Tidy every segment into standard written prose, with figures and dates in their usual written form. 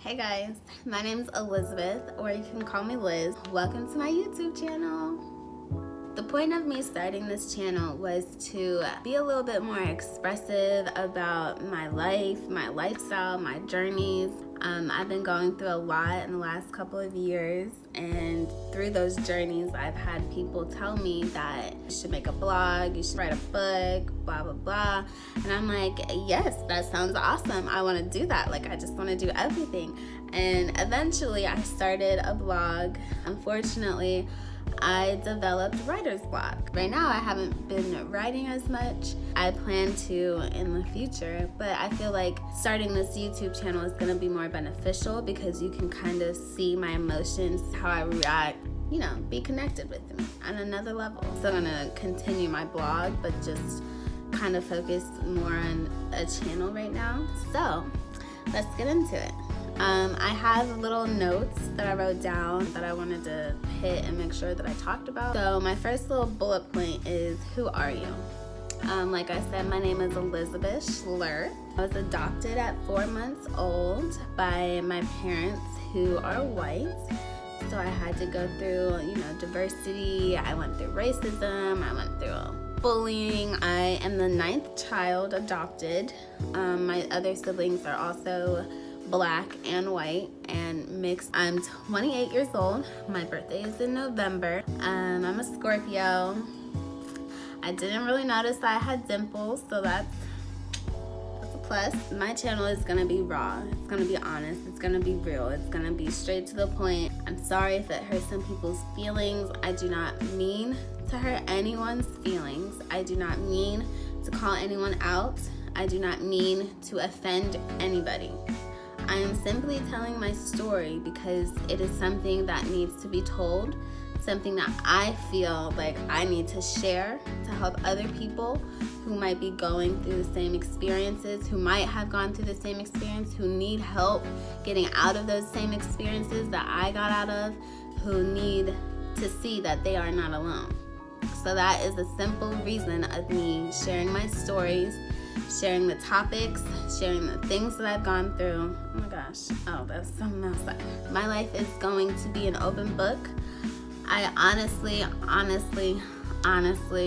Hey guys, my name's Elizabeth, or you can call me Liz. Welcome to my YouTube channel. The point of me starting this channel was to be a little bit more expressive about my life, my lifestyle, my journeys. I've been going through a lot in the last couple of years, and through those journeys I've had people tell me that you should make a blog, you should write a book, blah blah blah, and I'm like, yes, that sounds awesome. I want to do that. Like, I just want to do everything. And eventually I started a blog. Unfortunately, I developed writer's block. Right now I haven't been writing as much. I plan to in the future, but I feel like starting this YouTube channel is going to be more beneficial because you can kind of see my emotions, how I react, be connected with me on another level. So I'm going to continue my blog, but just kind of focus more on a channel right now. So let's get into it. I have little notes that I wrote down that I wanted to hit and make sure that I talked about. So my first little bullet point is, who are you? Like I said, my name is Elizabeth Schler. I was adopted at 4 months old by my parents who are white. So I had to go through, diversity. I went through racism. I went through bullying. I am the 9th child adopted. My other siblings are also Black and white and mixed. I'm 28 years old. My birthday is in November. I'm a Scorpio. I didn't really notice that I had dimples, so that's a plus. My channel is gonna be raw. It's gonna be honest. It's gonna be real. It's gonna be straight to the point. I'm sorry if it hurts some people's feelings. I do not mean to hurt anyone's feelings. I do not mean to call anyone out. I do not mean to offend anybody. I am simply telling my story because it is something that needs to be told, something that I feel like I need to share to help other people who might be going through the same experiences, who might have gone through the same experience, who need help getting out of those same experiences that I got out of, who need to see that they are not alone. So that is a simple reason of me sharing my stories, sharing the topics, sharing the things that I've gone through. Oh my gosh, that's something else. My life is going to be an open book. I honestly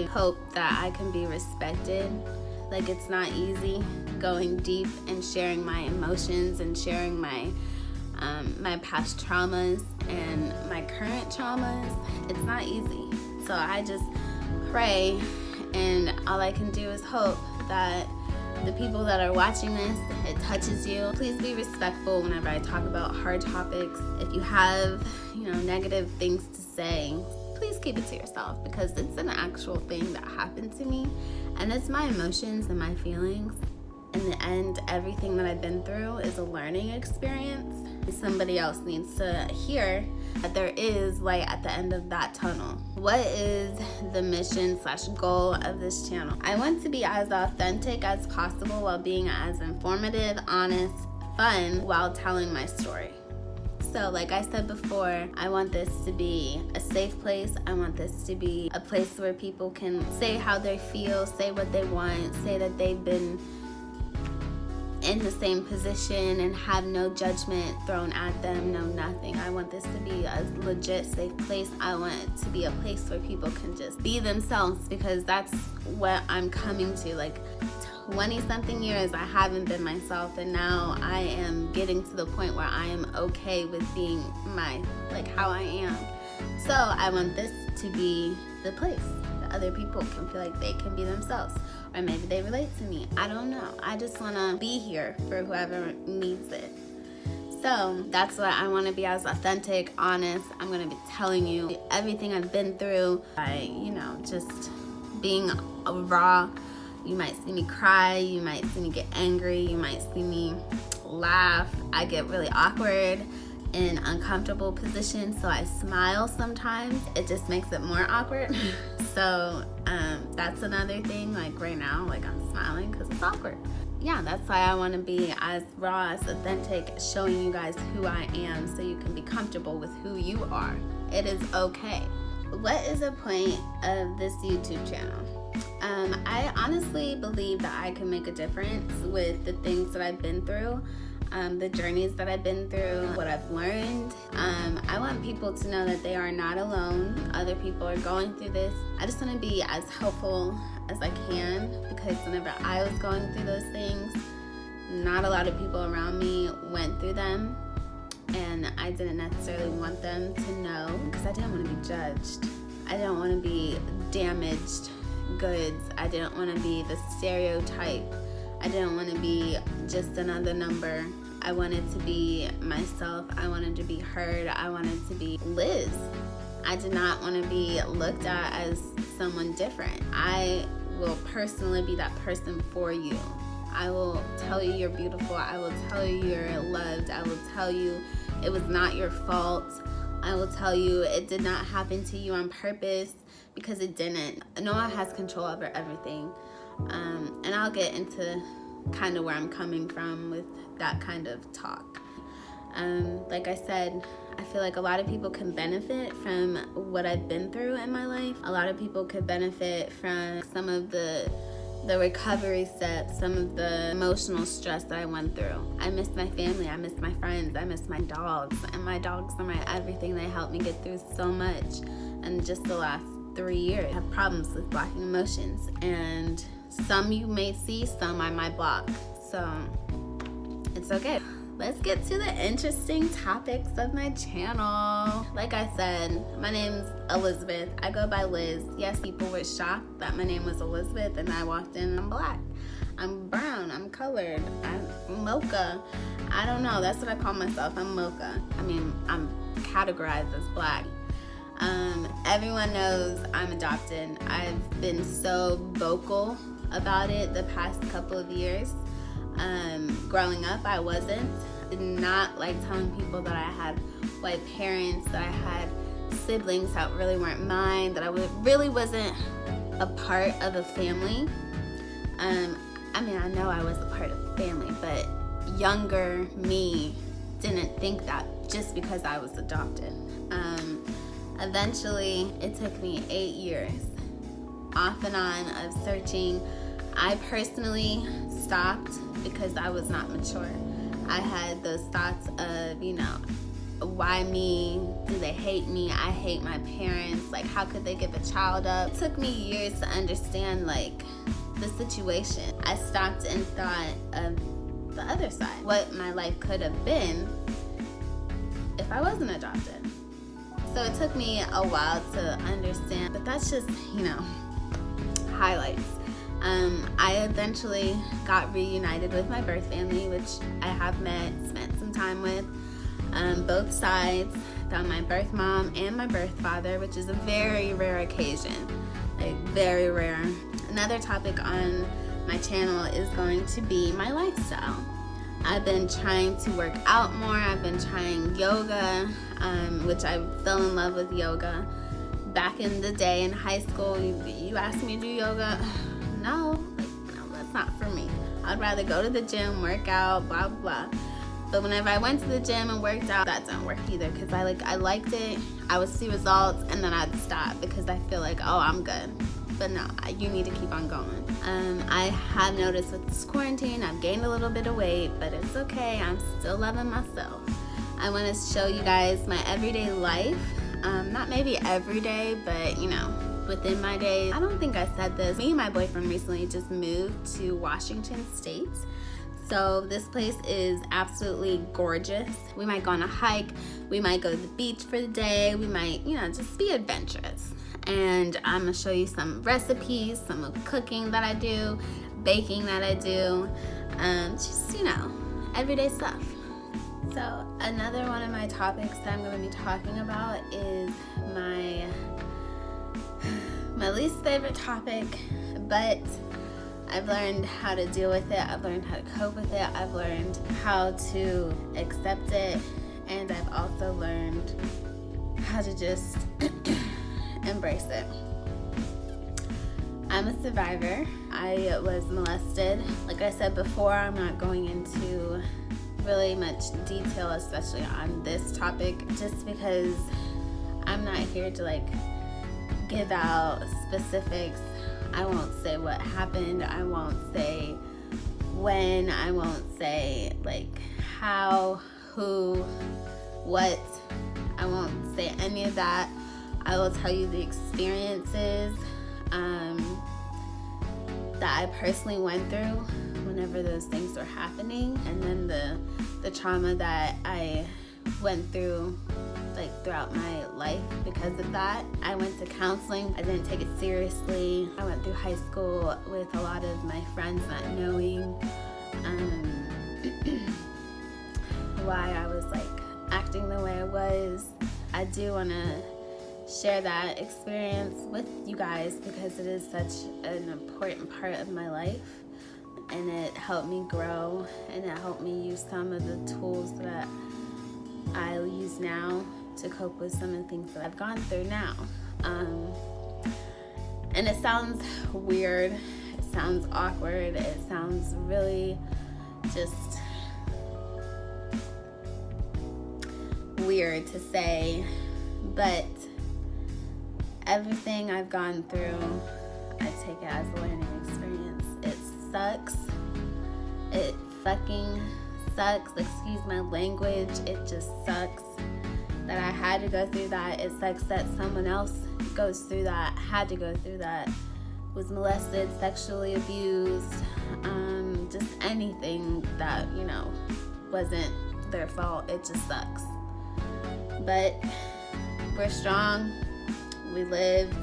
hope that I can be respected. Like, it's not easy going deep and sharing my emotions and sharing my past traumas and my current traumas. It's not easy. So I just pray, and all I can do is hope that the people that are watching this, it touches you. Please be respectful whenever I talk about hard topics. If you have, negative things to say, please keep it to yourself, because it's an actual thing that happened to me, and it's my emotions and my feelings. In the end, everything that I've been through is a learning experience. Somebody else needs to hear that there is light at the end of that tunnel. What is the mission/goal of this channel? I want to be as authentic as possible while being as informative, honest, fun, while telling my story. So like I said before, I want this to be a safe place. I want this to be a place where people can say how they feel, say what they want, say that they've been in the same position and have no judgment thrown at them, no nothing. I want this to be a legit safe place. I want it to be a place where people can just be themselves, because that's what I'm coming to. Like, 20-something years I haven't been myself, and now I am getting to the point where I am okay with being how I am. So I want this to be the place that other people can feel like they can be themselves, or maybe they relate to me. I don't know. I just want to be here for whoever needs it. So that's what I want to be, as authentic, honest. I'm going to be telling you everything I've been through by, just being raw. You might see me cry. You might see me get angry. You might see me laugh. I get really awkward in uncomfortable positions, so I smile sometimes. It just makes it more awkward. So that's another thing. Like right now, I'm smiling because it's awkward. Yeah, that's why I want to be as raw, as authentic, showing you guys who I am so you can be comfortable with who you are. It is okay. What is the point of this YouTube channel? I honestly believe that I can make a difference with the things that I've been through. the journeys that I've been through, what I've learned. I want people to know that they are not alone. Other people are going through this. I just want to be as helpful as I can, because whenever I was going through those things, not a lot of people around me went through them, and I didn't necessarily want them to know, because I didn't want to be judged. I didn't want to be damaged goods. I didn't want to be the stereotype. I didn't want to be just another number. I wanted to be myself. I wanted to be heard. I wanted to be Liz. I did not want to be looked at as someone different. I will personally be that person for you. I will tell you you're beautiful. I will tell you you're loved. I will tell you it was not your fault. I will tell you it did not happen to you on purpose, because it didn't. Noah has control over everything. And I'll get into kind of where I'm coming from with that kind of talk. Like I said, I feel like a lot of people can benefit from what I've been through in my life. A lot of people could benefit from some of the recovery steps, some of the emotional stress that I went through. I miss my family, I miss my friends, I miss my dogs, and my dogs are my everything. They helped me get through so much. And just the last 3 years, I have problems with blocking emotions, and some you may see, some I might block. So it's okay. Let's get to the interesting topics of my channel. Like I said, my name's Elizabeth. I go by Liz. Yes, people were shocked that my name was Elizabeth, and I walked in and I'm black. I'm brown, I'm colored, I'm mocha. I don't know, that's what I call myself. I'm mocha. I mean, I'm categorized as black. Everyone knows I'm adopted. I've been so vocal about it the past couple of years. Growing up, I wasn't. Did not like telling people that I had white parents, that I had siblings that really weren't mine, that I really wasn't a part of a family. I mean, I know I was a part of a family, but younger me didn't think that just because I was adopted. Eventually, it took me 8 years off and on of searching. I personally stopped because I was not mature. I had those thoughts of, why me? Do they hate me? I hate my parents. Like, how could they give a child up? It took me years to understand, the situation. I stopped and thought of the other side. What my life could have been if I wasn't adopted. So it took me a while to understand, but that's just, highlights. I eventually got reunited with my birth family, which I have spent some time with. Both sides, found my birth mom and my birth father, which is a very rare occasion, very rare. Another topic on my channel is going to be my lifestyle. I've been trying to work out more. I've been trying yoga, which I fell in love with yoga. Back in the day in high school, you asked me to do yoga. No, that's not for me. I'd rather go to the gym, work out, blah, blah. But whenever I went to the gym and worked out, that didn't work either, because I liked it. I would see results, and then I'd stop because I feel like, oh, I'm good. But no, you need to keep on going. I have noticed with this quarantine, I've gained a little bit of weight, but it's okay. I'm still loving myself. I want to show you guys my everyday life. Not maybe every day, but within my days. I don't think I said this. Me and my boyfriend recently just moved to Washington State. So this place is absolutely gorgeous. We might go on a hike. We might go to the beach for the day. We might, just be adventurous. And I'm gonna show you some recipes, some of cooking that I do, baking that I do, just, everyday stuff. So another one of my topics that I'm gonna be talking about is my least favorite topic, but I've learned how to deal with it. I've learned how to cope with it. I've learned how to accept it, and I've also learned how to just embrace it. I'm a survivor. I was molested. Like I said before, I'm not going into really much detail, especially on this topic, just because I'm not here to give out specifics. I won't say what happened. I won't say when. I won't say how, who, what. I won't say any of that. I will tell you the experiences that I personally went through whenever those things were happening, and then the trauma that I went through like throughout my life because of that. I went to counseling. I didn't take it seriously. I went through high school with a lot of my friends not knowing why I was like acting the way I was. I do want to share that experience with you guys because it is such an important part of my life, and it helped me grow, and it helped me use some of the tools that I use now to cope with some of the things that I've gone through now. And it sounds weird, it sounds awkward, it sounds really just weird to say, but everything I've gone through, I take it as a learning experience. It sucks. It fucking sucks. Excuse my language. It just sucks that I had to go through that. It sucks that someone else goes through that, had to go through that, was molested, sexually abused, just anything that, you know, wasn't their fault. It just sucks. But we're strong. We lived.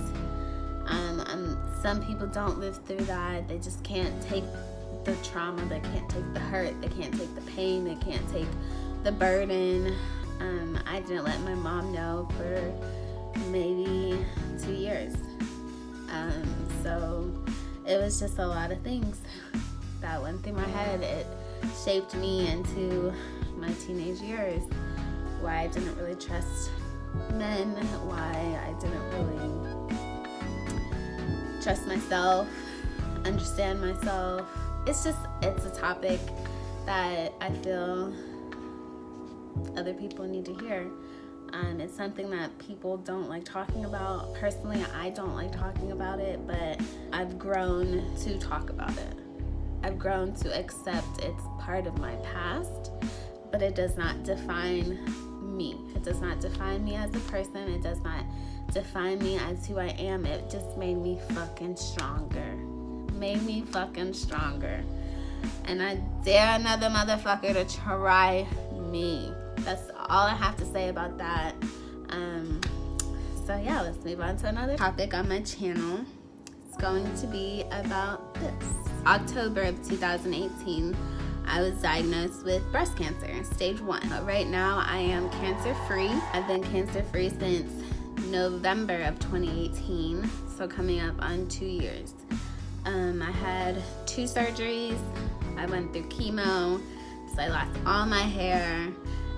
Some people don't live through that. They just can't take the trauma. They can't take the hurt. They can't take the pain. They can't take the burden. I didn't let my mom know for maybe 2 years. So it was just a lot of things that went through my head. It shaped me into my teenage years, why I didn't really trust men, why I didn't really trust myself, understand myself. It's a topic that I feel other people need to hear. It's something that people don't like talking about. Personally, I don't like talking about it, but I've grown to talk about it. I've grown to accept it's part of my past, but it does not define me. It does not define me as a person. It does not define me as who I am. It just made me fucking stronger. And I dare another motherfucker to try me. That's all I have to say about that. So yeah, let's move on to another topic on my channel. It's going to be about this. October of 2018, I was diagnosed with breast cancer, stage 1. Right now, I am cancer-free. I've been cancer-free since November of 2018, so coming up on 2 years. I had 2 surgeries. I went through chemo, so I lost all my hair,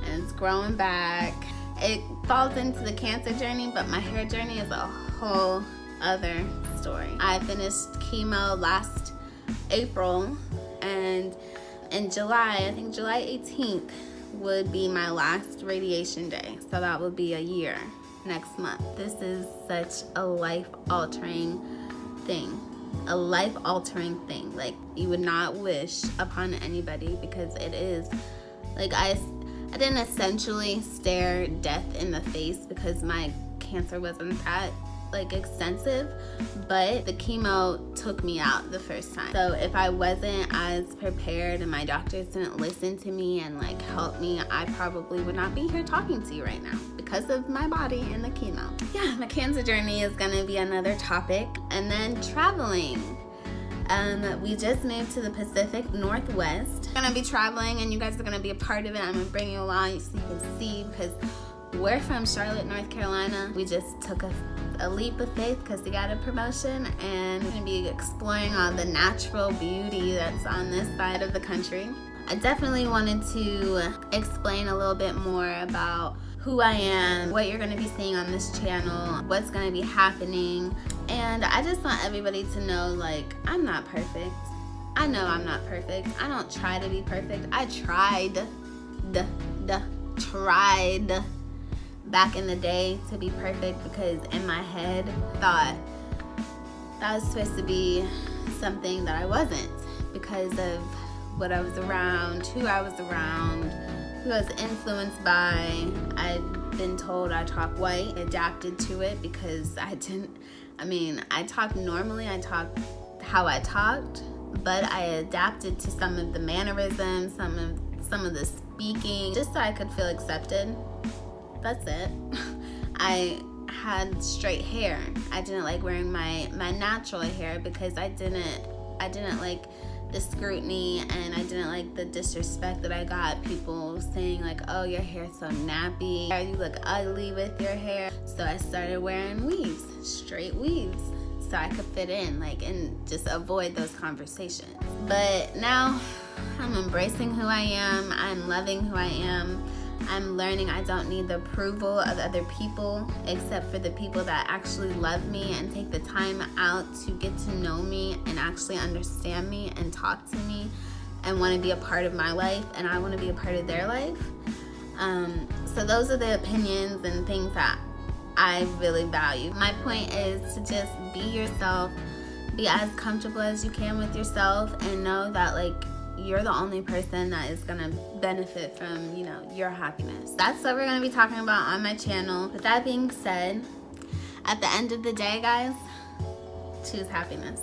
and it's growing back. It falls into the cancer journey, but my hair journey is a whole other story. I finished chemo last April, and in July, I think July 18th would be my last radiation day. So that would be a year next month. This is such a life-altering thing. A life-altering thing. Like, you would not wish upon anybody, because it is. Like, I didn't essentially stare death in the face because my cancer wasn't that extensive, but the chemo took me out the first time. So if I wasn't as prepared and my doctors didn't listen to me and help me, I probably would not be here talking to you right now because of my body and the chemo. Yeah, my cancer journey is gonna be another topic. And then traveling. We just moved to the Pacific Northwest. I'm gonna be traveling, and you guys are gonna be a part of it. I'm gonna bring you along so you can see, because we're from Charlotte, North Carolina. We just took a leap of faith because we got a promotion, and we're gonna be exploring all the natural beauty that's on this side of the country. I definitely wanted to explain a little bit more about who I am, what you're gonna be seeing on this channel, what's gonna be happening. And I just want everybody to know, I'm not perfect. I know I'm not perfect. I don't try to be perfect. I tried back in the day to be perfect, because in my head thought that was supposed to be something that I wasn't, because of what I was around, who I was around, was influenced by, I'd been told I talk white, adapted to it because I talked normally, I talked how I talked, but I adapted to some of the mannerisms, some of the speaking, just so I could feel accepted. That's it. I had straight hair. I didn't like wearing my natural hair because I didn't like the scrutiny, and I didn't like the disrespect that I got. People saying like, oh, your hair's so nappy, or you look ugly with your hair. So I started wearing weaves, straight weaves, so I could fit in, like, and just avoid those conversations. But now I'm embracing who I am. I'm loving who I am. I'm learning I don't need the approval of other people, except for the people that actually love me and take the time out to get to know me and actually understand me and talk to me and want to be a part of my life, and I want to be a part of their life. So those are the opinions and things that I really value. My point is to just be yourself, be as comfortable as you can with yourself, and know that, like, you're the only person that is gonna benefit from, your happiness. That's what we're gonna be talking about on my channel. With that being said, at the end of the day, guys, choose happiness.